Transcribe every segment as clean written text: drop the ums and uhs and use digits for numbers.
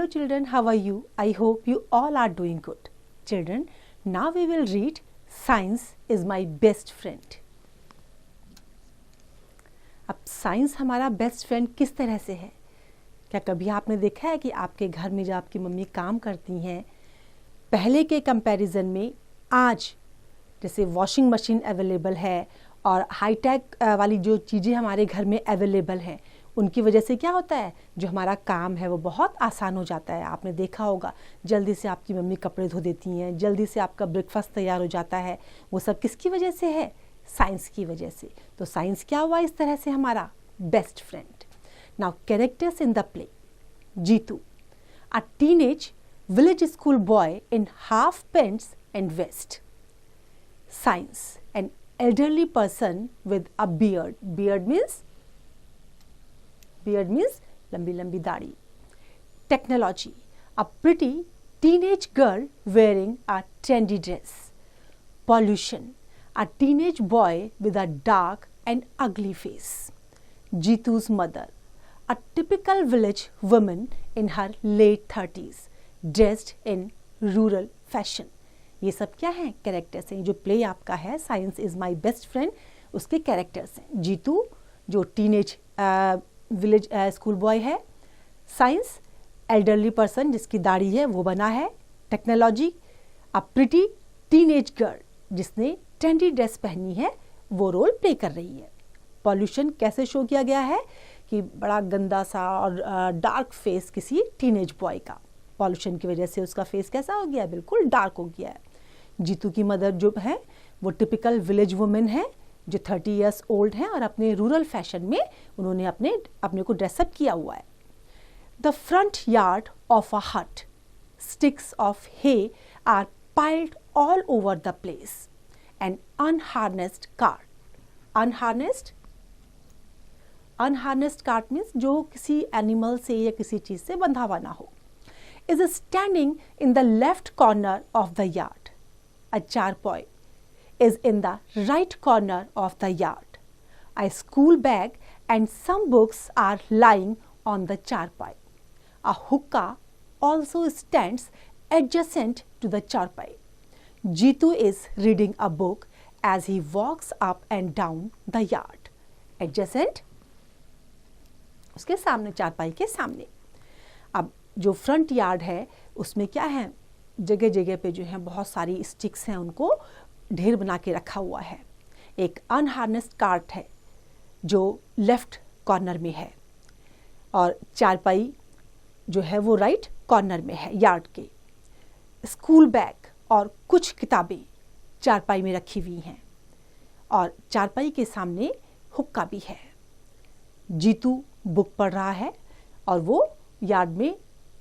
children, how are you? I hope you all are doing good. Children, now we will read Science is my best friend. अब science हमारा best friend किस तरह से है? क्या कभी आपने देखा है कि आपके घर में जब आपकी मम्मी काम करती हैं, पहले के कंपैरिजन में आज जैसे वॉशिंग मशीन अवेलेबल है और हाईटेक वाली जो चीज़ें हमारे घर में अवेलेबल हैं, उनकी वजह से क्या होता है, जो हमारा काम है वो बहुत आसान हो जाता है. आपने देखा होगा, जल्दी से आपकी मम्मी कपड़े धो देती हैं, जल्दी से आपका ब्रेकफास्ट तैयार हो जाता है. वो सब किसकी वजह से है? साइंस की वजह से. तो साइंस क्या हुआ इस तरह से हमारा best friend. Now characters in the play. Jitu, a teenage village school boy in half pants and vest. Science, an elderly person with a beard. Beard means lambi lambi daadi. Technology, a pretty teenage girl wearing a trendy dress. Pollution, a teenage boy with a dark and ugly face. Jeetu's mother, a typical village woman in her late 30s. Dressed in rural fashion. ये सब क्या हैं? Characters हैं. जो play आपका है science is my best friend, उसके characters हैं. जीतू जो टीनेज विलेज स्कूल बॉय है. साइंस एल्डरली पर्सन जिसकी दाढ़ी है वो बना है. Technology a pretty teenage girl जिसने ट्रेंडी ड्रेस पहनी है, वो रोल प्ले कर रही है. पॉल्यूशन कैसे शो किया गया है कि बड़ा गंदा सा और डार्क फेस किसी टीनेज बॉय का. पॉल्यूशन की वजह से उसका फेस कैसा हो गया है? बिल्कुल डार्क हो गया है. जीतू की मदर जो है वो टिपिकल विलेज वुमेन है जो 30 इयर्स ओल्ड है और अपने रूरल फैशन में उन्होंने अपने को ड्रेसअप किया हुआ है. The front yard of a hut, sticks of hay are piled all over the place. An unharnessed cart. Unharnessed cart means जो किसी एनिमल से या किसी चीज़ से बंधा हुआ ना हो, is standing in the left corner of the yard. A charpoy is in the right corner of the yard. A school bag and some books are lying on the charpoy. A hookah also stands adjacent to the charpoy. Jeetu is reading a book as he walks up and down the yard. Adjacent उसके सामने, चारपाई के सामने. अब जो front yard है उसमें क्या है, जगह जगह पे जो है बहुत सारी स्टिक्स हैं, उनको ढेर बना के रखा हुआ है. एक अनहार्नेस्ड कार्ट है जो लेफ्ट कॉर्नर में है और चारपाई जो है वो राइट कॉर्नर में है यार्ड के. स्कूल बैग और कुछ किताबें चारपाई में रखी हुई हैं और चारपाई के सामने हुक्का भी है. जीतू बुक पढ़ रहा है और वो यार्ड में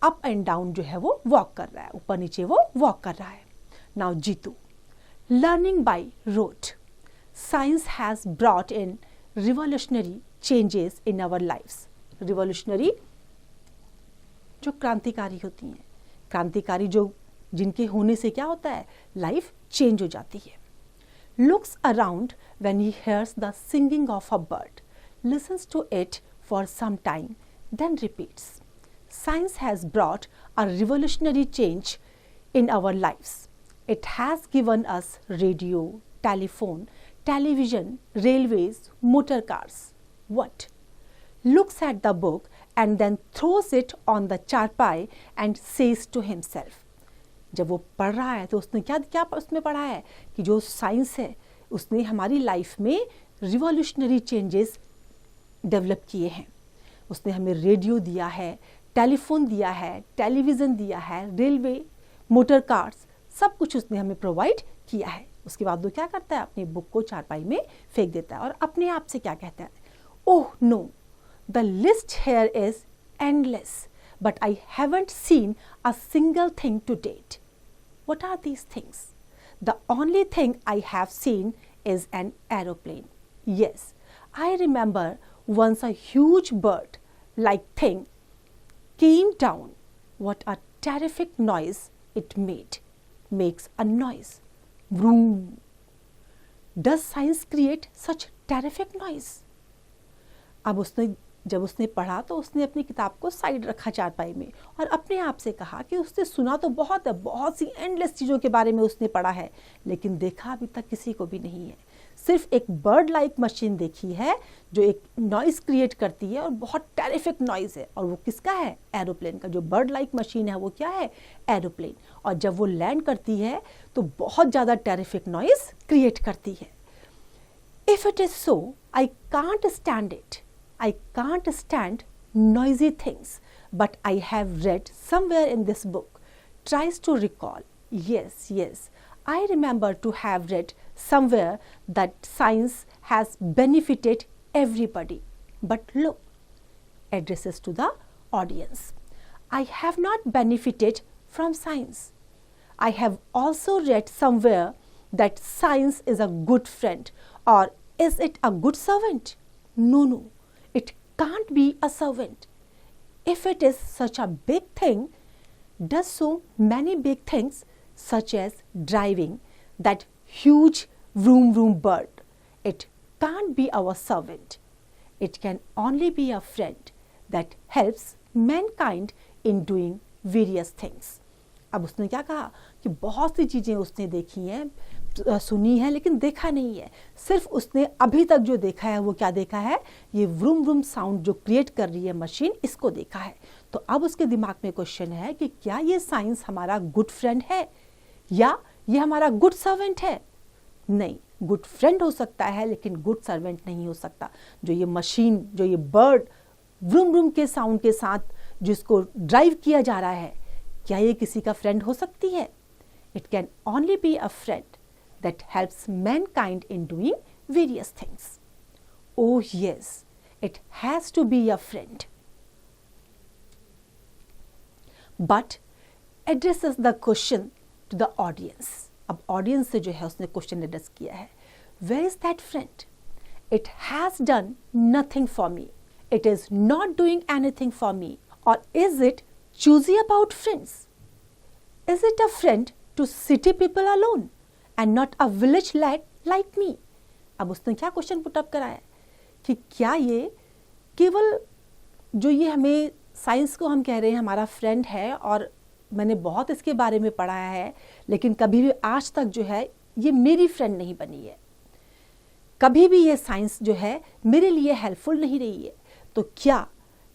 अप एंड डाउन जो है वो वॉक कर रहा है, ऊपर नीचे वो वॉक कर रहा है. Now Jitu, learning by rote. Science has brought in revolutionary changes in our lives. Revolutionary जो क्रांतिकारी होती हैं, क्रांतिकारी जो जिनके होने से क्या होता है, लाइफ चेंज हो जाती है. Looks around when he hears the singing of a bird, listens to it for some time, then repeats. Science has brought a revolutionary change in our lives. It has given us radio, telephone, television, railways, motor cars. What? Looks at the book and then throws it on the charpai and says to himself. जब वो पढ़ रहा है तो उसने क्या उसमें पढ़ा है कि जो साइंस है उसने हमारी लाइफ में रिवॉल्यूशनरी चेंजेस डेवलप किए हैं. उसने हमें रेडियो दिया है, टेलीफोन दिया है, टेलीविज़न दिया है, रेलवे, मोटर कार्स, सब कुछ उसने हमें प्रोवाइड किया है. उसके बाद वो क्या करता है, अपनी बुक को चारपाई में फेंक देता है और अपने आप से क्या कहता है, oh no, the list here is endless but I haven't seen a single thing to date. What are these things? The only thing I have seen is an aeroplane. Yes, I remember once a huge bird like thing came down. What a terrific noise it made. Makes a noise. Vroom. Does science create such terrific noise? अब उसने जब उसने पढ़ा तो उसने अपनी किताब को साइड रखा चारपाई में और अपने आप से कहा कि उसने सुना तो बहुत है, बहुत सी एंडलेस चीज़ों के बारे में उसने पढ़ा है, लेकिन देखा अभी तक किसी को भी नहीं है। सिर्फ एक बर्ड लाइक मशीन देखी है जो एक नॉइज़ क्रिएट करती है और बहुत टेरिफिक नॉइज़ है, और वो किसका है? एरोप्लेन का। जो बर्ड लाइक मशीन है वो क्या है? एरोप्लेन। और जब वो लैंड करती है तो बहुत ज़्यादा टेरिफिक नॉइज़ क्रिएट करती है। If it is so, I can't stand it. I can't stand noisy things, but I have read somewhere in this book. Tries to recall. Yes, I remember to have read somewhere that science has benefited everybody. But look, addresses to the audience. I have not benefited from science. I have also read somewhere that science is a good friend, or is it a good servant? No, it can't be a servant. If it is such a big thing, does so many big things such as driving that huge vroom bird. It can't be our servant. It can only be a friend that helps mankind in doing various things. अब उसने क्या कहा कि बहुत सी चीज़ें उसने देखी हैं, सुनी है, लेकिन देखा नहीं है। सिर्फ उसने अभी तक जो देखा है वो क्या देखा है? ये व्रूम व्रूम साउंड जो क्रिएट कर रही है मशीन, इसको देखा है। तो अब उसके दिमाग में क्वेश्चन है कि क्या ये साइंस हमारा गुड फ्रेंड है या ये हमारा गुड सर्वेंट है? नहीं, गुड फ्रेंड हो सकता है लेकिन गुड सर्वेंट नहीं हो सकता। जो ये मशीन, जो ये बर्ड व्रूम व्रूम के साउंड के साथ जिसको ड्राइव किया जा रहा है, क्या ये किसी का फ्रेंड हो सकती है? It can only be a friend that helps mankind in doing various things. Oh yes, it has to be a friend. But addresses the question to the audience. अब audience से जो है उसने question address किया है. Where is that friend? It has done nothing for me. It is not doing anything for me. Or is it choosy about friends? Is it a friend to city people alone? And not a village lad like me. अब उसने क्या question put up करा है कि क्या ये केवल जो ये हमें साइंस को हम कह रहे हैं हमारा फ्रेंड है, और मैंने बहुत इसके बारे में पढ़ा है, लेकिन कभी भी आज तक जो है ये मेरी फ्रेंड नहीं बनी है, कभी भी ये साइंस जो है मेरे लिए हेल्पफुल नहीं रही है। तो क्या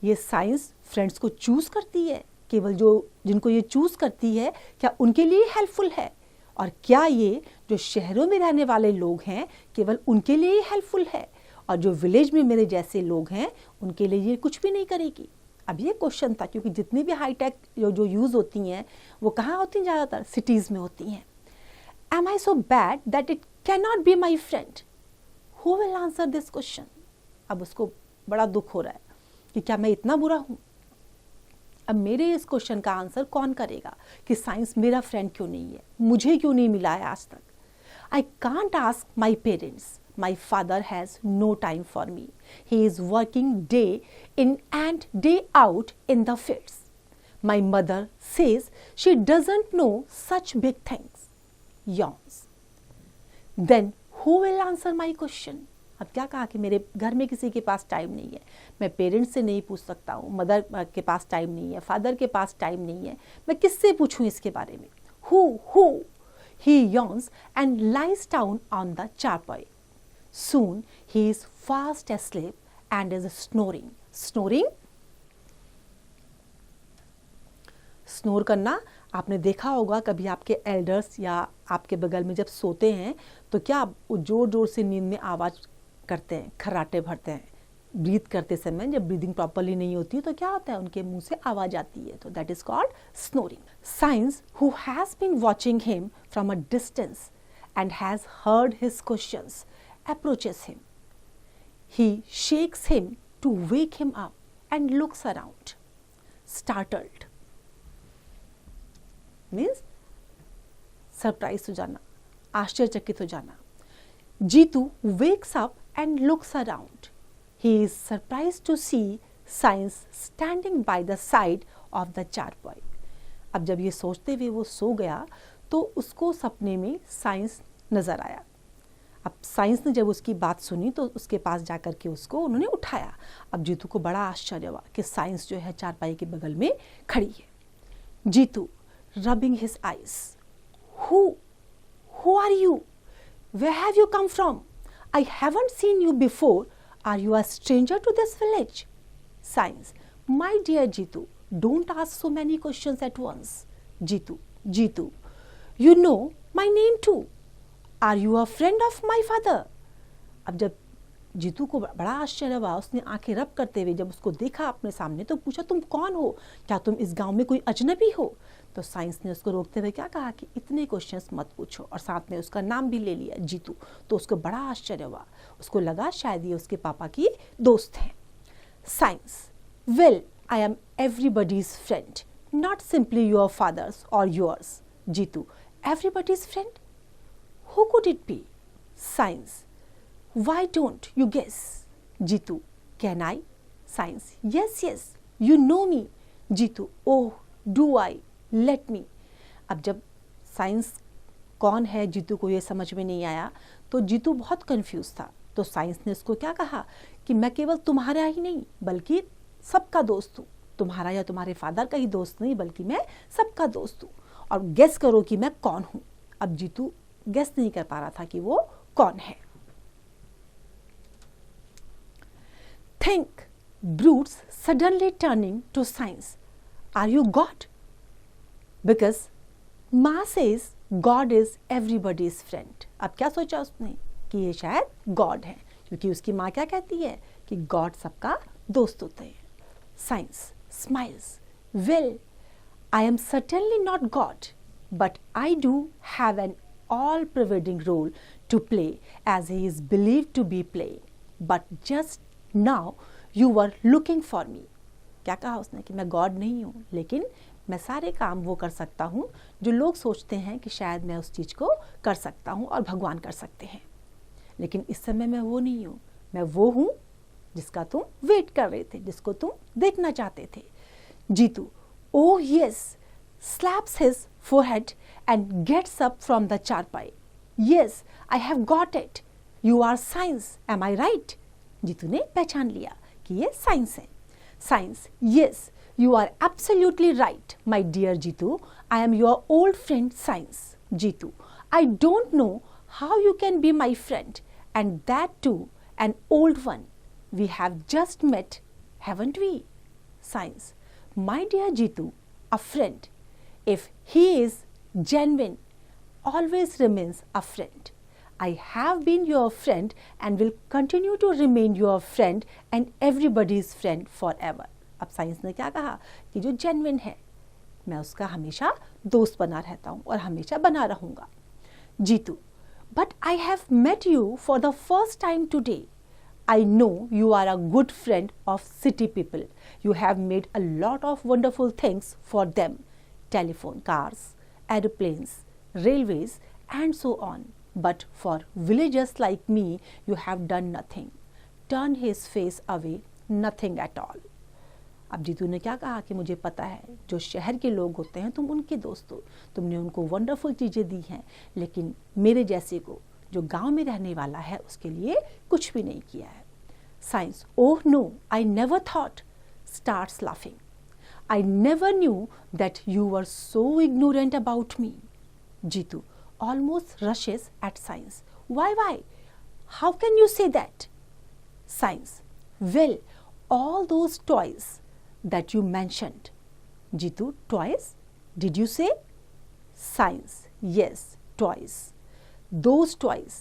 ये साइंस फ्रेंड्स को चूज़ करती है? केवल जो जिनको ये चूज़ करती है क्या उनके लिए हेल्पफुल है? और क्या ये जो शहरों में रहने वाले लोग हैं केवल उनके लिए ही हेल्पफुल है, और जो विलेज में मेरे जैसे लोग हैं उनके लिए ये कुछ भी नहीं करेगी? अब ये क्वेश्चन था, क्योंकि जितनी भी हाईटेक जो यूज़ होती हैं वो कहाँ होती हैं? ज़्यादातर सिटीज़ में होती हैं। Am I so bad that it can not be my friend? Who will answer this question? अब उसको बड़ा दुख हो रहा है कि क्या मैं इतना बुरा हूँ? अब मेरे इस क्वेश्चन का आंसर कौन करेगा कि साइंस मेरा फ्रेंड क्यों नहीं है, मुझे क्यों नहीं मिला है आज तक? I can't ask my parents, my father has no time for me, he is working day in and day out in the fields. My mother says she doesn't know such big things, yawns. Then who will answer my question? अब क्या कहा कि मेरे घर में किसी के पास time नहीं है, मैं पेरेंट्स से नहीं पूछ सकता हूँ, मदर के पास टाइम नहीं है, फादर के पास टाइम नहीं है, मैं किससे पूछूँ इसके बारे में? Who? He yawns and lies down on the charpoy. Soon he is fast asleep and is snoring. Snoring? Snore करना आपने देखा होगा कभी आपके एल्डर्स या आपके बगल में जब सोते हैं तो क्या वो जोर जोर से नींद में आवाज़ करते हैं, खर्राटे भरते हैं। ब्रीथ करते समय जब ब्रीदिंग प्रॉपरली नहीं होती तो क्या होता है, उनके मुंह से आवाज़ आती है, तो that is called snoring. Science who has been watching him from a distance and has heard his questions approaches him. He shakes him to wake him up and looks around. Startled means surprise हो जाना, आश्चर्यचकित हो जाना। Jitu wakes up and looks around. He is surprised to see Science standing by the side of the charpoy. अब जब ये सोचते हुए वो सो गया तो उसको सपने में साइंस नजर आया। अब साइंस ने जब उसकी बात सुनी तो उसके पास जाकर के उसको उन्होंने उठाया। अब जीतू को बड़ा आश्चर्य हुआ कि साइंस जो है चारपाई के बगल में खड़ी है। Jitu rubbing his eyes, who are you, where have you come from, I haven't seen you before, are you a stranger to this village. Science, my dear Jitu, don't ask so many questions at once. Jitu, you know my name too, are you a friend of my father? अब जब जीतू को बड़ा आश्चर्य हुआ, उसने आंखें रब करते हुए जब उसको देखा अपने सामने तो पूछा, तुम कौन हो, क्या तुम इस गांव में कोई अजनबी हो? तो साइंस ने उसको रोकते हुए क्या कहा कि इतने क्वेश्चंस मत पूछो, और साथ में उसका नाम भी ले लिया जीतू। तो उसको बड़ा आश्चर्य हुआ, उसको लगा शायद ये उसके पापा की दोस्त हैं। Science, well I am everybody's friend, not simply your father's और yours. Jeetu, everybody's friend? Who could it be? Science, why don't you guess? Jeetu, can I? Science, yes, you know me. Jeetu, oh, do I? Let me. अब जब science कौन है जीतू को ये समझ में नहीं आया तो जीतू बहुत कंफ्यूज था। तो साइंस ने उसको क्या कहा कि मैं केवल तुम्हारा ही नहीं बल्कि सबका दोस्त हूँ, तुम्हारा या तुम्हारे फादर का ही दोस्त नहीं बल्कि मैं सबका दोस्त हूँ, और गेस करो कि मैं कौन हूं। अब जीतू गेस नहीं कर पा रहा था कि वो कौन है। Think brutes suddenly turning to Science, are you God? Because माँ says God is everybody's friend. अब क्या सोचा उसने कि ये शायद गॉड है, क्योंकि उसकी माँ क्या कहती है कि गॉड सबका दोस्त होते हैं। Science smiles, well I am certainly not God, but I do have an all-pervading role to play as he is believed to be playing. But just now you were looking for me. क्या कहा उसने कि मैं God नहीं हूँ, लेकिन मैं सारे काम वो कर सकता हूँ जो लोग सोचते हैं कि शायद मैं उस चीज़ को कर सकता हूँ और भगवान कर सकते हैं, लेकिन इस समय मैं वो नहीं हूँ। मैं वो हूँ जिसका तुम वेट कर रहे थे, जिसको तुम देखना चाहते थे। Jitu, oh yes, slaps his forehead and gets up from the charpai. Yes, I have got it. You are science, am I right? Jitu ने पहचान लिया कि ये साइंस है। Science, yes, you are absolutely right, my dear Jeetu. I am your old friend Science. Jeetu, I don't know how you can be my friend, and that too an old one. We have just met, haven't we? Science, my dear Jeetu, a friend, if he is genuine, always remains a friend. I have been your friend and will continue to remain your friend and everybody's friend forever. अब science ने क्या कहा कि जो genuine है मैं उसका हमेशा दोस्त बना रहता हूँ और हमेशा बना रहूँगा। Jitu, but I have met you for the first time today. I know you are a good friend of city people. You have made a lot of wonderful things for them. Telephone, cars, aeroplanes, railways and so on. But for villagers like me, you have done nothing. Turn his face away, nothing at all. अब जीतू ने क्या कहा कि मुझे पता है जो शहर के लोग होते हैं तुम उनके दोस्त हो, तुमने उनको वंडरफुल चीज़ें दी हैं, लेकिन मेरे जैसे को जो गांव में रहने वाला है उसके लिए कुछ भी नहीं किया है। Science, oh no, I never thought, starts laughing, I never knew that you were so ignorant about me. Jitu almost rushes at science, why, how can you say that? Science, well, all those toys that you mentioned. Jeetu, toys? Did you say? Science, yes, toys. Those toys,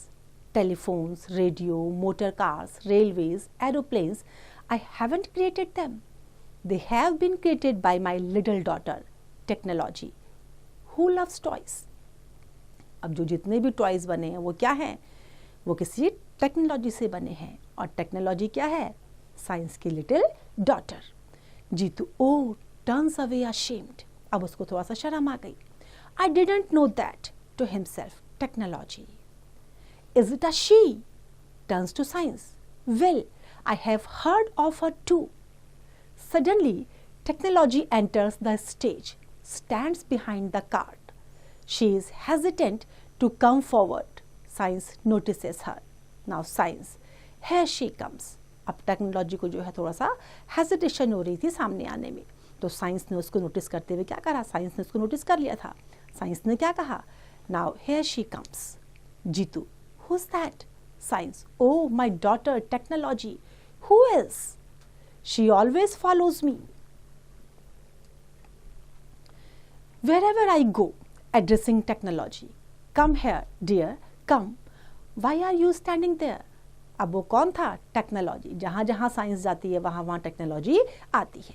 telephones, radio, motor cars, railways, aeroplanes, I haven't created them. They have been created by my little daughter, Technology, who loves toys. अब जो जितने भी toys बने हैं वो क्या हैं? वो किसी टेक्नोलॉजी से बने हैं, और टेक्नोलॉजी क्या है? साइंस की little daughter. Jitu oh turns away ashamed, अब उसको थोड़ा सा शर्म आ गई। I didn't know that to himself, technology, is it a she? Turns to science, well, I have heard of her too. Suddenly technology enters the stage, stands behind the cart. She is hesitant to come forward. Science notices her. Now science, here she comes. अब technology को जो है थोड़ा सा hesitation हो रही थी सामने आने में, तो साइंस ने उसको नोटिस करते हुए क्या करा, साइंस ने उसको नोटिस कर लिया था. साइंस ने क्या कहा, now here she comes. Jitu, who's that? Science, oh my daughter technology. Who is? She always follows me. Wherever I go, addressing technology. Come here, dear, come. Why are you standing there? अब वो कौन था, technology. जहाँ जहाँ science जाती है वहाँ वहाँ टेक्नोलॉजी आती है.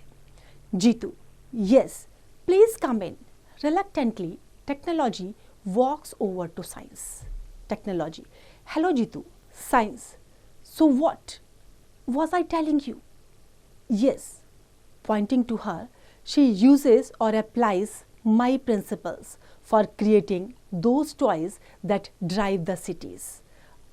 Jitu, yes, please come in. Reluctantly, technology walks over to science. Technology, hello Jitu. Science, so what was I telling you? Yes, pointing to her, she uses or applies my principles for creating those toys that drive the cities.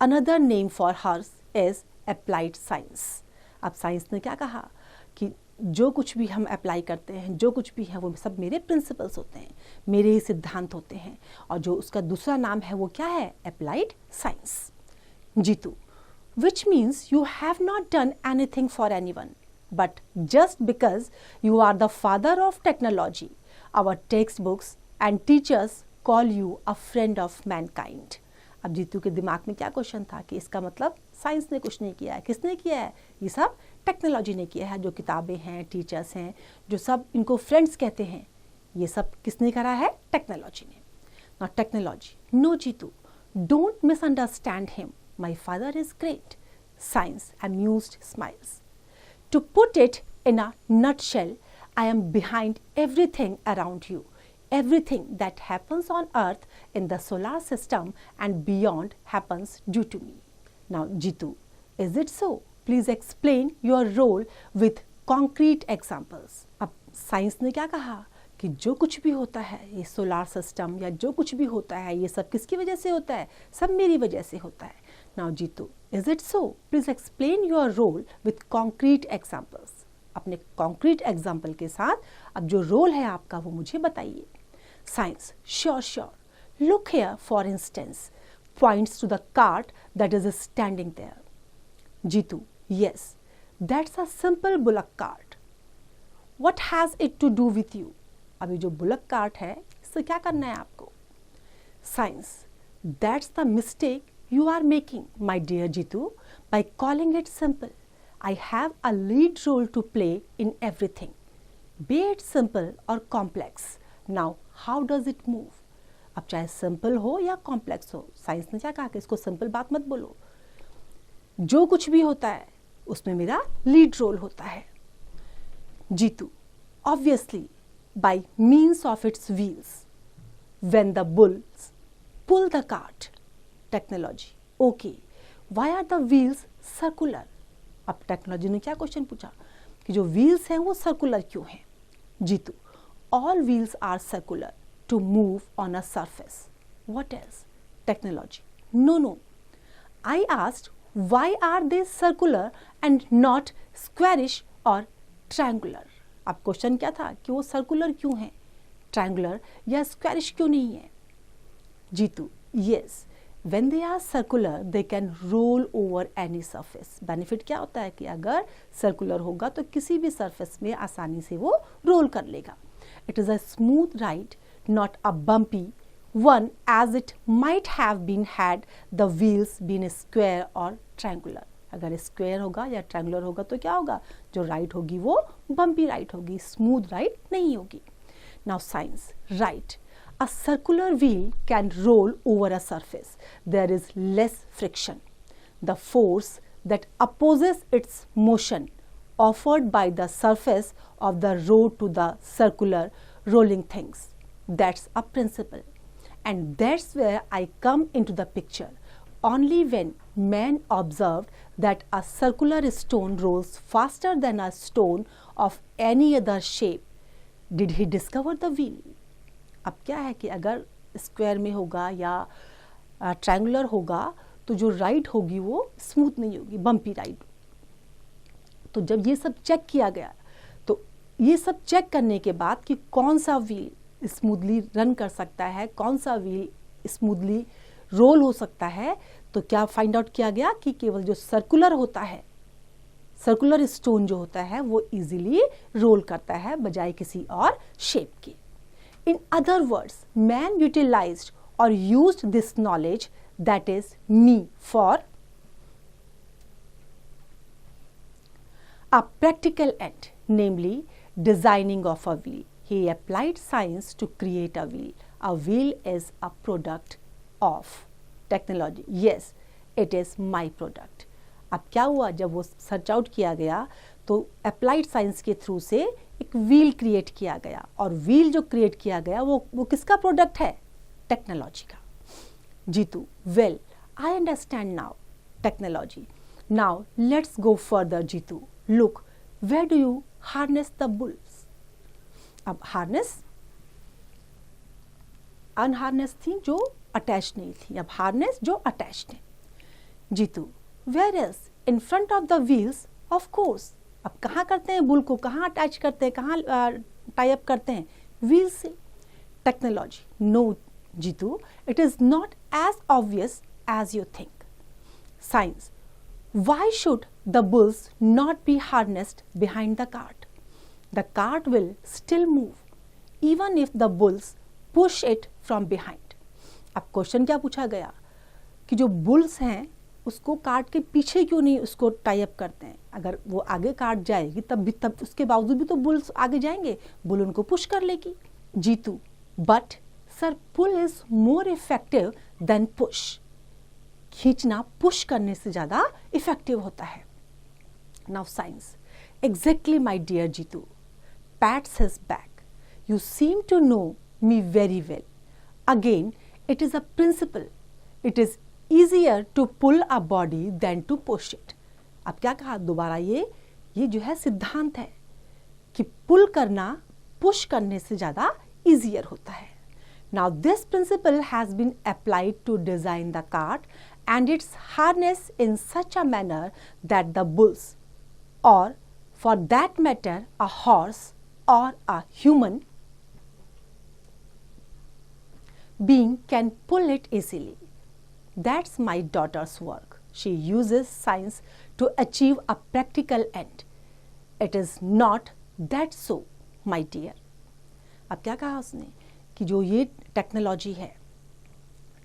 Another name for hers is applied science. अब science ने क्या कहा कि जो कुछ भी हम apply करते हैं, जो कुछ भी है वो सब मेरे प्रिंसिपल्स होते हैं, मेरे ही सिद्धांत होते हैं, और जो उसका दूसरा नाम है वो क्या है, applied science. Jitu, which means you have not done anything for anyone, but just because you are the father of technology, our textbooks and teachers call you a friend of mankind. अब जीतू के दिमाग में क्या क्वेश्चन था कि इसका मतलब science ने कुछ नहीं किया है. किसने किया है, ये सब टेक्नोलॉजी ने किया है. जो किताबें हैं, टीचर्स हैं, जो सब इनको फ्रेंड्स कहते हैं, ये सब किसने करा है, टेक्नोलॉजी ने. Now technology, no Jitu, don't misunderstand him, my father is great. Science, amused smiles. To put it in a nutshell, I am behind everything around you. Everything that happens on Earth, in the solar system and beyond happens due to me. Now, Jitu, is it so? Please explain your role with concrete examples. अब science ने क्या कहा कि जो कुछ भी होता है ये सोलार सिस्टम या जो कुछ भी होता है ये सब किसकी वजह से होता है, सब मेरी वजह से होता है. Now Jitu, is it so? Please explain your role with concrete examples. अपने concrete example के साथ अब जो रोल है आपका वो मुझे बताइए. Science, sure. Look here, for instance, points to the cart that is standing there. Jitu, yes, that's a simple bullock cart. What has it to do with you? अभी जो bullock cart है इससे क्या करना है आपको? Science, that's the mistake you are making, my dear Jitu, by calling it simple. I have a lead role to play in everything, be it simple or complex. Now, how does it move? अब चाहे simple हो या complex हो, science ने क्या कहा कि इसको सिंपल बात मत बोलो. जो कुछ भी होता है उसमें मेरा लीड रोल होता है. Jitu, obviously by means of its wheels, when the bulls pull the cart. Technology, okay, why are the wheels circular. अब टेक्नोलॉजी ने क्या क्वेश्चन पूछा कि जो व्हील्स हैं वो सर्कुलर क्यों हैं. Jitu, all wheels are circular to move on a surface. What else. Technology, no, I asked why are they circular and not squarish और ट्रायंगुलर. अब क्वेश्चन क्या था कि वो सर्कुलर क्यों हैं, ट्रायंगुलर या स्क्वेरिश क्यों नहीं है. Jitu, yes, when they are circular they can roll over any surface. Benefit क्या होता है कि अगर सर्कुलर होगा तो किसी भी सरफेस में आसानी से वो रोल कर लेगा. It is a smooth ride, not a bumpy one as it might have been had the wheels been square और ट्रायंगुलर. अगर स्क्वायर होगा या ट्रायंगुलर होगा तो क्या होगा, जो राइड होगी वो बम्पी राइड होगी, स्मूथ राइड नहीं होगी. Now science, right, a circular wheel can roll over a surface. There is less friction. The force that opposes its motion offered by the surface of the road to the circular rolling things. That's a principle. And that's where I come into the picture. Only when man observed that a circular stone rolls faster than a stone of any other shape did he discover the wheel. अब क्या है कि अगर square में होगा या triangular होगा तो जो राइड होगी वो स्मूथ नहीं होगी, बम्पी राइड. तो जब ये सब चेक किया गया तो ये सब चेक करने के बाद कि कौन सा व्हील स्मूथली रन कर सकता है, कौन सा व्हील स्मूथली रोल हो सकता है, तो क्या फाइंड आउट किया गया कि केवल जो सर्कुलर होता है, सर्कुलर स्टोन जो होता है वो इजीली रोल करता है बजाय किसी और शेप के। In other words, man utilised or used this knowledge that is me for a practical end, namely designing of a wheel. He applied science to create a wheel. A wheel is a product of technology. Yes, it is my product. अब क्या हुआ, जब वो search out किया गया तो applied science के through से एक व्हील क्रिएट किया गया, और व्हील जो क्रिएट किया गया वो किसका प्रोडक्ट है? टेक्नोलॉजी का। Jitu, well, I understand now. Technology. Now, let's go further, Jitu. Look, where do you harness the bulls? अब harness, unharness थी जो attached नहीं थी, अब harness जो attached है। Jitu, where else? In front of the wheels, of course. अब कहाँ करते हैं बुल को, कहाँ अटैच करते हैं, कहाँ टाई अप करते हैं? व्हील से। Technology, no Jitu, it is not as obvious as you think. Science, why should the bulls not be harnessed behind the cart? The cart will still move, even if the bulls push it from behind. अब क्वेश्चन क्या पूछा गया कि जो bulls हैं उसको cart के पीछे क्यों नहीं उसको टाई अप करते हैं? अगर वो आगे कार्ट जाएगी तब उसके बावजूद भी तो बुल्स आगे जाएंगे, बुल उनको पुश कर लेगी। Jitu, but sir pull is more effective than push. खींचना पुश करने से ज्यादा इफेक्टिव होता है। Now science, exactly my dear Jitu, pats his back, you seem to know me very well. Again it is a principle, it is easier to pull a body than to push it. अब क्या कहा दोबारा, ये जो है सिद्धांत है कि पुल करना पुश करने से ज्यादा ईजियर होता है। Now this principle has been applied to design the cart and its harness in such a manner that the bulls, or for that matter a horse or a human being, can pull it easily. That's my daughter's work. She uses science to achieve a practical end. It is not that so, my dear. अब क्या कहा उसने कि जो ये technology है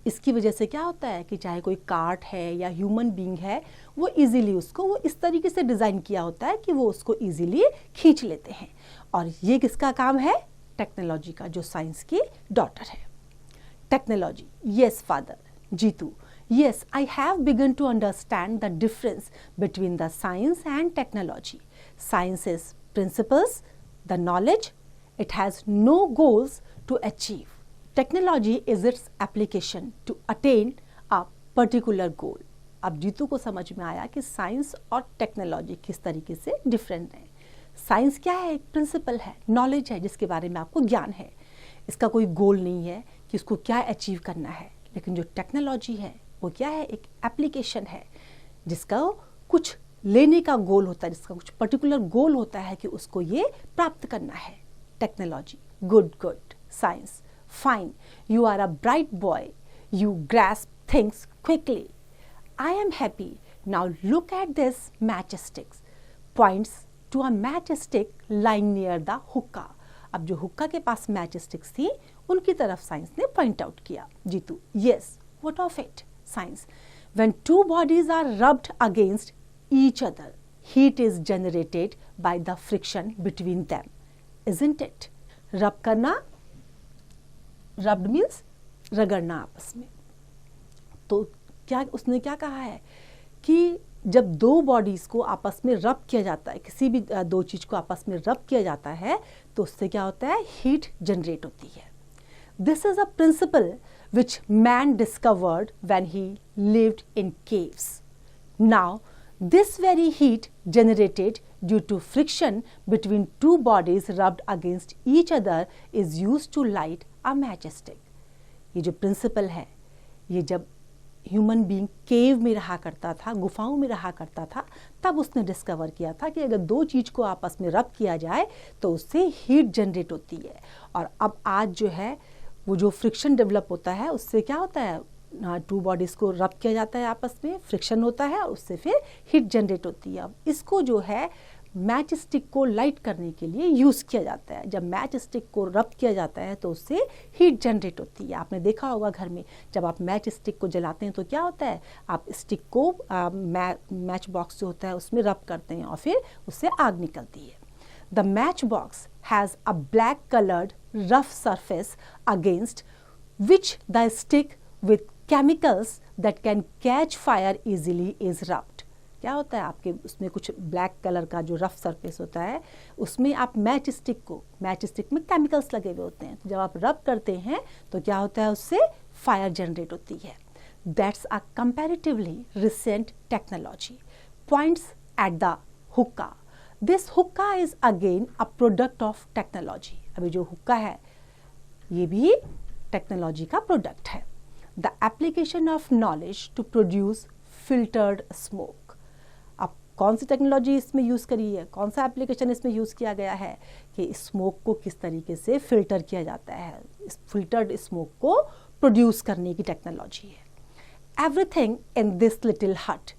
इसकी वजह से क्या होता है कि चाहे कोई कार्ट है या ह्यूमन बीइंग है, वो इजीली उसको वो इस तरीके से डिज़ाइन किया होता है कि वो उसको इजीली खींच लेते हैं। और ये किसका काम है? टेक्नोलॉजी का, जो साइंस की डॉटर है। Technology, yes father. Jitu, yes, I have begun to understand the difference between the science and technology. Science is principles, the knowledge. It has no goals to achieve. Technology is its application to attain a particular goal. अब जीतू को समझ में आया कि science और technology किस तरीके से डिफरेंट है। साइंस क्या है? एक प्रिंसिपल है, नॉलेज है जिसके बारे में आपको ज्ञान है। इसका कोई गोल नहीं है कि उसको क्या अचीव करना है। लेकिन जो टेक्नोलॉजी है वो क्या है? एक एप्लीकेशन है जिसका कुछ लेने का गोल होता है, जिसका कुछ पर्टिकुलर गोल होता है कि उसको ये प्राप्त करना है। Technology, good good. Science, fine, you are a bright boy, you grasp things quickly. I am happy. Now look at this matchsticks. Points to a matchstick lying near the hookah. अब जो हुक्का के पास matchsticks थी उनकी तरफ science ने point out किया। Jitu, yes, what of it? Science, when two bodies are rubbed against each other, heat is generated by the friction between them, isn't it? रब करना, rubbed means रगड़ना आपस में। तो क्या उसने क्या कहा है कि जब दो बॉडीज को आपस में रब किया जाता है, किसी भी दो चीज को आपस में रब किया जाता है तो उससे क्या होता है? हीट जनरेट होती है। This is a principle which man discovered when he lived in caves. Now this very heat generated due to friction between two bodies rubbed against each other is used to light a matchstick. ये जो principal है, ये जब human being केव में रहा करता था, गुफाओं में रहा करता था, तब उसने डिस्कवर किया था कि अगर दो चीज को आपस में रब किया जाए तो उससे हीट जनरेट होती है। और अब आज जो है वो जो फ्रिक्शन डेवलप होता है उससे क्या होता है? टू बॉडीज़ को रब किया जाता है, आपस में फ्रिक्शन होता है, उससे फिर हीट जनरेट होती है। अब इसको जो है मैच स्टिक को लाइट करने के लिए यूज़ किया जाता है। जब मैच स्टिक को रब किया जाता है तो उससे हीट जनरेट होती है। आपने देखा होगा घर में जब आप मैच स्टिक को जलाते हैं तो क्या होता है, आप स्टिक को मैच बॉक्स जो होता है उसमें रब करते हैं और फिर उससे आग निकलती है। The match box has a black coloured rough surface against which the stick with chemicals that can catch fire easily is rubbed. क्या होता है, आपके उसमें कुछ ब्लैक कलर का जो रफ सरफेस होता है उसमें आप मैच स्टिक में केमिकल्स लगे हुए होते हैं, तो जब आप रब करते हैं तो क्या होता है, उससे फायर जनरेट होती है। That's a comparatively recent technology points at the हुक्का। दिस हुक्का is again a product of technology. अभी जो हुक्का है ये भी टेक्नोलॉजी का प्रोडक्ट है। The application of knowledge to produce filtered smoke. अब कौन सी टेक्नोलॉजी इसमें यूज़ करी है, कौन सा एप्लीकेशन इसमें यूज़ किया गया है कि स्मोक को किस तरीके से फिल्टर किया जाता है, इस फिल्टर्ड स्मोक को प्रोड्यूस करने की टेक्नोलॉजी है। Everything in this little hut,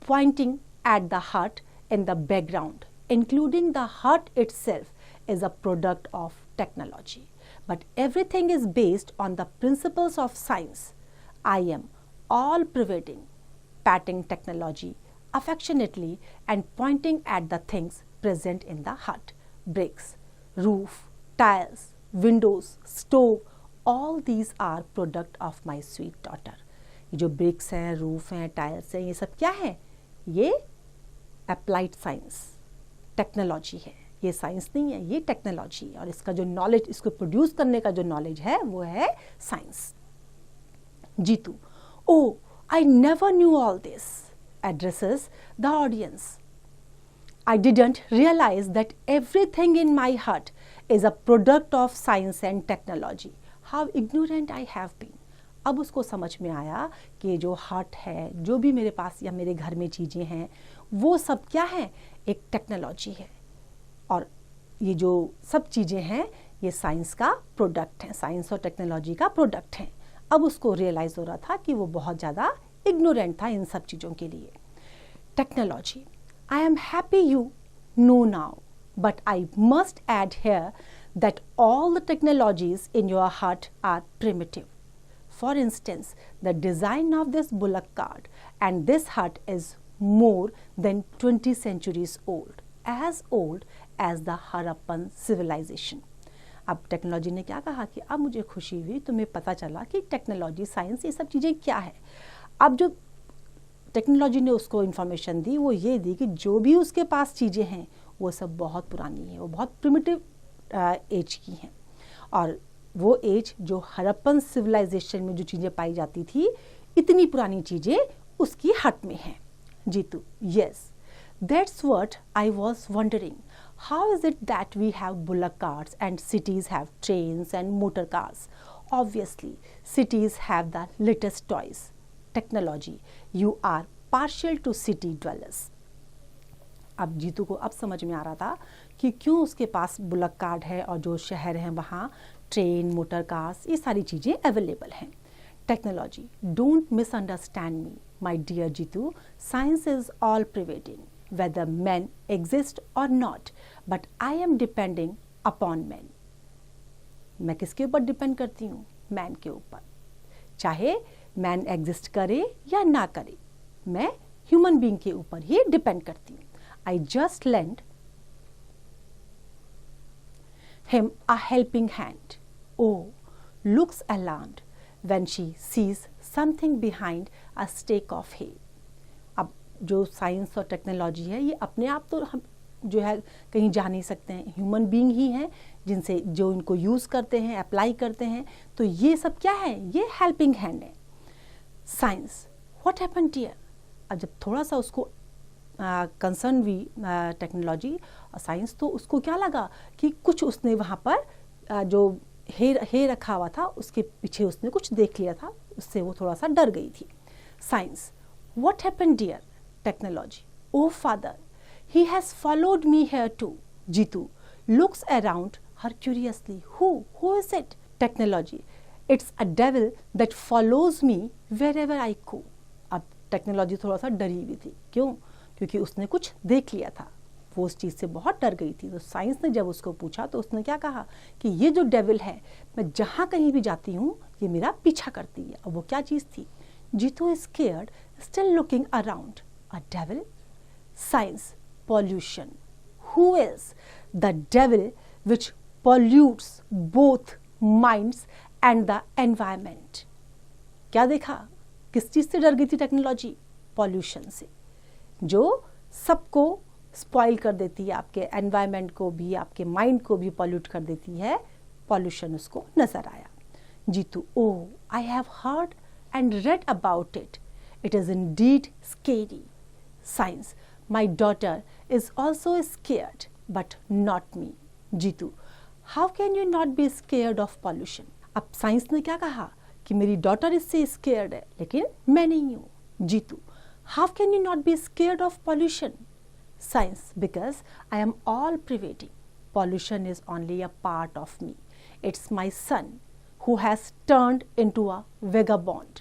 pointing at the hut in the background including the hut itself is a product of technology, but everything is based on the principles of science. I am all pervading, patting technology affectionately and pointing at the things present in the hut. Bricks, roof, tiles, windows, stove, all these are product of my sweet daughter. ये जो bricks हैं, roof हैं, tiles हैं, ये सब क्या है, ये applied science, technology है। ये साइंस नहीं है, ये टेक्नोलॉजी है, और इसका जो नॉलेज, इसको प्रोड्यूस करने का जो नॉलेज है वो है Science. Jeetu, oh I never knew all this, addresses the audience. I didn't realise that everything in my hut is a product of science and technology. How ignorant I have been. अब उसको समझ में आया कि जो हट है, जो भी मेरे पास या मेरे घर में चीज़ें हैं, वो सब क्या है, एक टेक्नोलॉजी है, और ये जो सब चीज़ें हैं ये साइंस का प्रोडक्ट हैं, साइंस और टेक्नोलॉजी का प्रोडक्ट हैं। अब उसको रियलाइज़ हो रहा था कि वो बहुत ज़्यादा इग्नोरेंट था इन सब चीज़ों के लिए। Technology, I am happy you know now, but I must add here that all the technologies in your hut are primitive. For instance, the design of this bullock cart and this hut is more than 20 centuries old, as old as the Harappan civilization. अब technology ने क्या कहा कि अब मुझे खुशी हुई, तुम्हें पता चला कि टेक्नोलॉजी, साइंस, ये सब चीज़ें क्या है। अब जो टेक्नोलॉजी ने उसको इन्फॉर्मेशन दी वो ये दी कि जो भी उसके पास चीज़ें हैं वो सब बहुत पुरानी हैं, वो बहुत प्रिमिटिव एज की हैं, और वो एज जो हड़प्पन सिविलाइजेशन में जो चीज़ें पाई जाती थी, इतनी पुरानी चीज़ें उसकी हट में हैं। Jitu, yes, that's what I was wondering, how is it that we have bullock carts and cities have trains and motor cars. Obviously cities have the latest toys. Technology, you are partial to city dwellers. अब जीतू को अब समझ में आ रहा था कि क्यों उसके पास बुलक कार्ट है और जो शहर हैं वहाँ ट्रेन, मोटर कार्स, ये सारी चीज़ें अवेलेबल हैं। Technology, don't misunderstand me my dear Jeetu, Science is all pervading whether man exist or not, but I am depending upon man. मैं किसके ऊपर डिपेंड करती हूँ, मैन के ऊपर। चाहे मैन एग्जिस्ट करे या ना करे, मैं ह्यूमन बीइंग के ऊपर ही डिपेंड करती हूँ। I just lend him a helping hand. Oh, looks alarmed when she sees something behind a stake of hay. अब जो साइंस और टेक्नोलॉजी है ये अपने आप तो हम जो है कहीं जा नहीं सकते हैं, ह्यूमन बीइंग ही हैं जिनसे जो इनको यूज़ करते हैं, अप्लाई करते हैं, तो ये सब क्या है, ये हेल्पिंग हैंड है। Science, what happened dear. अब जब थोड़ा सा उसको कंसर्न हुई टेक्नोलॉजी और साइंस, तो उसको क्या लगा कि कुछ उसने वहाँ पर जो हे रखा हुआ था उसके पीछे उसने कुछ देख लिया था, उससे वो थोड़ा सा डर गई थी। Science, what happened dear. Technology, oh father, he has followed me here too. Jeetu looks around her curiously, who is it. Technology, it's a devil that follows me wherever I go. अब technology थोड़ा सा डरी हुई थी, क्यों? क्योंकि उसने कुछ देख लिया था, वो उस चीज़ से बहुत डर गई थी। तो साइंस ने जब उसको पूछा तो उसने क्या कहा कि ये जो डेविल है, मैं जहाँ कहीं भी जाती हूँ ये मेरा पीछा करती है। और वो क्या चीज़ थी? Jeetu is scared, still looking around. A devil? Science, pollution. Who is the devil which pollutes both minds and the environment? क्या देखा? किस चीज़ से डर गई थी टेक्नोलॉजी? पॉल्यूशन से, जो सबको स्पॉइल कर देती है, आपके एनवायरनमेंट को भी, आपके माइंड को भी पॉल्यूट कर देती है। पॉल्यूशन उसको नजर आया। Jeetu, oh, I have heard and read about it, it is indeed scary. Science, my daughter is also scared but not me. Jeetu, how can you not be scared of pollution? अब science ने क्या कहा कि मेरी daughter इससे scared है, लेकिन मैं नहीं हूँ। Jeetu, how can you not be scared of pollution? Science, because I am all pervading, pollution is only a part of me, it's my son who has turned into a vagabond.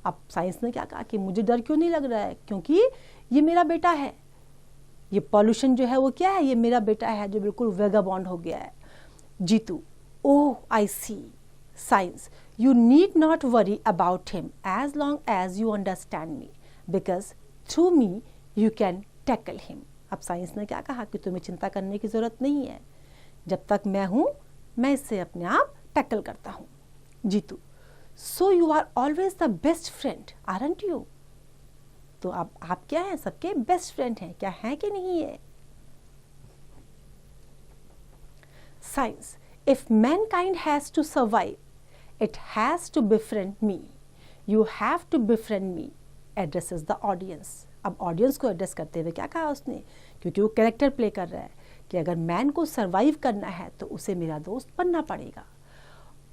अब science ने क्या कहा कि मुझे डर क्यों नहीं लग रहा है, क्योंकि ये मेरा बेटा है। ये पॉल्यूशन जो है वो क्या है? ये मेरा बेटा है जो बिल्कुल वेगाबॉन्ड हो गया है। Jeetu, oh, I see. Science, you need not worry about him as long as you understand me, because through me you can tackle him. अब साइंस ने क्या कहा कि तुम्हें चिंता करने की जरूरत नहीं है, जब तक मैं हूं मैं इससे अपने आप टैकल करता हूं। Jeetu, so you are always the best friend, aren't you? तो अब आप क्या हैं? सबके बेस्ट फ्रेंड हैं, क्या हैं कि नहीं है? Science, if mankind has to survive, it has to befriend me, you have to befriend me, addresses the audience. अब ऑडियंस को एड्रेस करते हुए क्या कहा उसने? क्योंकि वो कैरेक्टर प्ले कर रहा है कि अगर मैन को सर्वाइव करना है तो उसे मेरा दोस्त बनना पड़ेगा।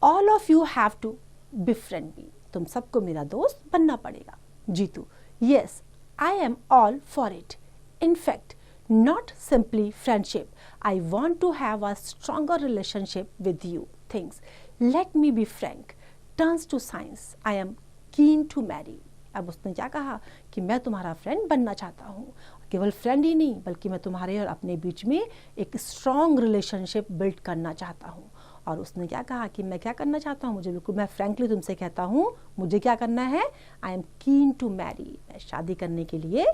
All of you have to befriend me, तुम सबको मेरा दोस्त बनना पड़ेगा। Jeetu, yes, I am all for it, in fact not simply friendship, I want to have a stronger relationship with you. Things, let me be frank, turns to science, I am keen to marry. अब उसने क्या कहा कि मैं तुम्हारा friend बनना चाहता हूँ, केवल फ्रेंड ही नहीं बल्कि मैं तुम्हारे और अपने बीच में एक स्ट्रॉन्ग रिलेशनशिप बिल्ड करना चाहता हूँ। और उसने क्या कहा कि मैं क्या करना चाहता हूँ? मुझे बिल्कुल, मैं फ्रैंकली तुमसे कहता हूँ, मुझे क्या करना है? I am keen to marry, मैं शादी करने के लिए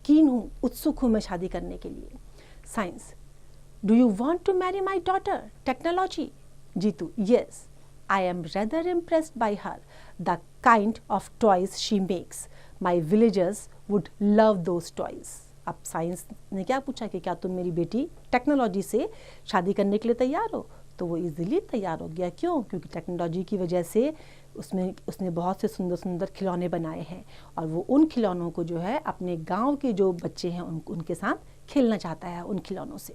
कीन हूँ, उत्सुक हूँ मैं शादी करने के लिए। Science, do you want to marry my daughter? Technology. Jeetu, yes, I am rather impressed by her, the kind of toys she makes, my villagers would love those toys. अब साइंस ने क्या पूछा कि क्या तुम मेरी बेटी टेक्नोलॉजी से शादी करने के लिए तैयार हो? तो वो इजीली तैयार हो गया। क्यों? क्योंकि टेक्नोलॉजी की वजह से उसने बहुत से सुंदर सुंदर खिलौने बनाए हैं और वो उन खिलौनों को जो है अपने गांव के जो बच्चे हैं उनके साथ खेलना चाहता है उन खिलौनों से।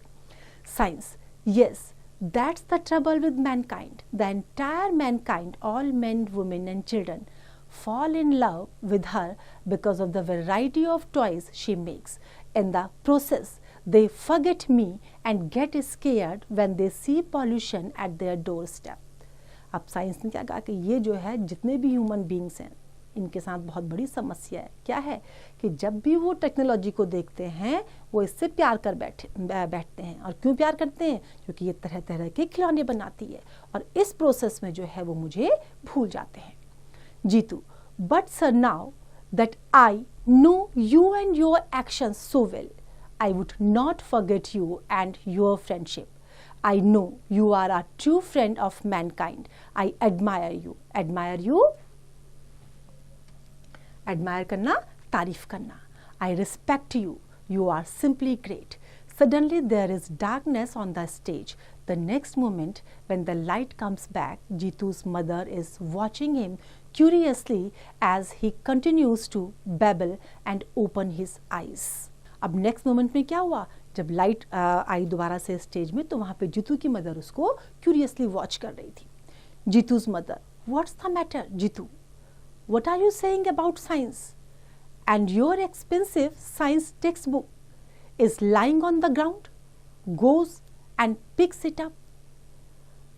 Science, yes, that's the trouble with Mankind, the entire Mankind, all main, women and children fall in love with her because of the variety of toys she makes. In the process, they forget me and get scared when they see pollution at their doorstep. अब science ने क्या कहा कि ये जो है जितने भी ह्यूमन बींग्स हैं इनके साथ बहुत बड़ी समस्या है। क्या है कि जब भी वो टेक्नोलॉजी को देखते हैं वो इससे प्यार कर बैठते हैं। और क्यों प्यार करते हैं? क्योंकि ये तरह तरह के खिलौने बनाती है और इस प्रोसेस में जो है वो मुझे भूल जाते हैं। Jitu, but sir, now that I know you and your actions so well, I would not forget you and your friendship. I know you are a true friend of mankind. I admire you. Admire you? Admire करना, तारीफ करना. I respect you. You are simply great. Suddenly there is darkness on the stage. The next moment, when the light comes back, Jeetu's mother is watching him curiously as he continues to babble and open his eyes. अब next moment में क्या हुआ? जब light आई दोबारा से stage में तो वहाँ पे जीतू की मदर उसको क्यूरियसली वॉच कर रही थी। Jeetu's mother, what's the matter Jeetu? What are you saying about Science? And your expensive science text book is lying on the ground, goes and picks it up.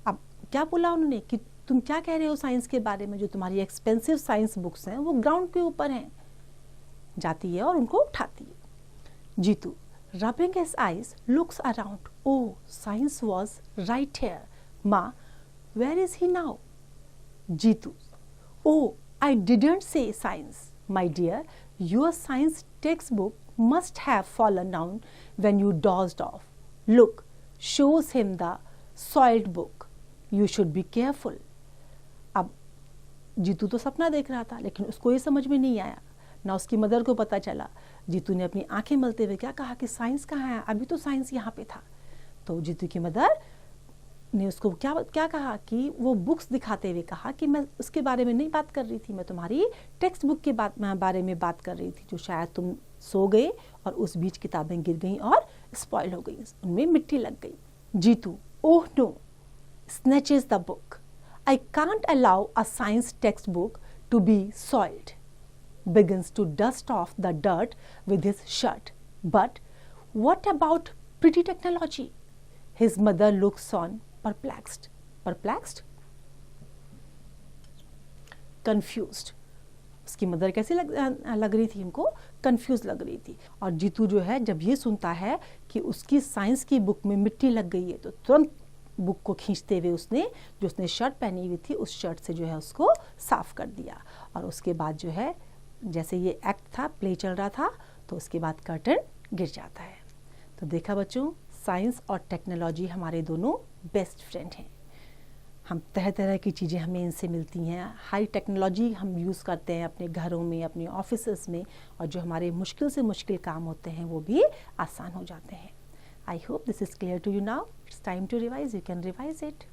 अब क्या बोला उन्होंने कि तुम क्या कह रहे हो साइंस के बारे में? जो तुम्हारी एक्सपेंसिव साइंस बुक्स हैं वो ग्राउंड के ऊपर हैं। जाती है और उनको उठाती है। Jitu rubbing his eyes looks around. Oh, science was right here. Ma, where is he now? Jeetu, oh, I didn't say science. My dear, your science textbook must have fallen down when you dozed off. Look, shows him the soiled book. You should be careful. अब जीतू तो सपना देख रहा था, लेकिन उसको ये समझ में नहीं आया, ना उसकी मदर को पता चला। जीतू ने अपनी आंखें मलते हुए क्या कहा कि साइंस कहाँ है, अभी तो साइंस यहाँ पे था। तो जीतू की मदर ने उसको क्या कहा कि वो बुक्स दिखाते हुए कहा कि मैं उसके बारे में नहीं बात कर रही थी, मैं तुम्हारी टेक्स्ट बुक के बारे में बात कर रही थी, जो शायद तुम सो गए और उस बीच किताबें गिर गई और स्पॉइल हो गई, उनमें मिट्टी लग गई। Jeetu, oh no, snatches the book, I can't allow a science text book to be soiled, begins to dust off the dirt with his shirt. But what about pretty technology? His mother looks on, perplexed. Perplexed? Confused. उसकी mother कैसी लग रही थी उनको? Confuse लग रही थी। और जीतू जो है जब ये सुनता है कि उसकी साइंस की बुक में मिट्टी लग गई है, तो तुरंत बुक को खींचते हुए उसने शर्ट पहनी हुई थी, उस शर्ट से जो है उसको साफ कर दिया। और उसके बाद जो है जैसे ये एक्ट था, प्ले चल रहा था, तो उसके बाद कर्टन गिर जाता है। तो देखा बच्चों, साइंस और टेक्नोलॉजी हमारे दोनों बेस्ट फ्रेंड हैं। हम तरह तरह की चीज़ें हमें इनसे मिलती हैं। हाई टेक्नोलॉजी हम यूज़ करते हैं अपने घरों में, अपने ऑफिसेस में, और जो हमारे मुश्किल से मुश्किल काम होते हैं वो भी आसान हो जाते हैं। I hope this is clear to you now. It's time to revise. You can revise it.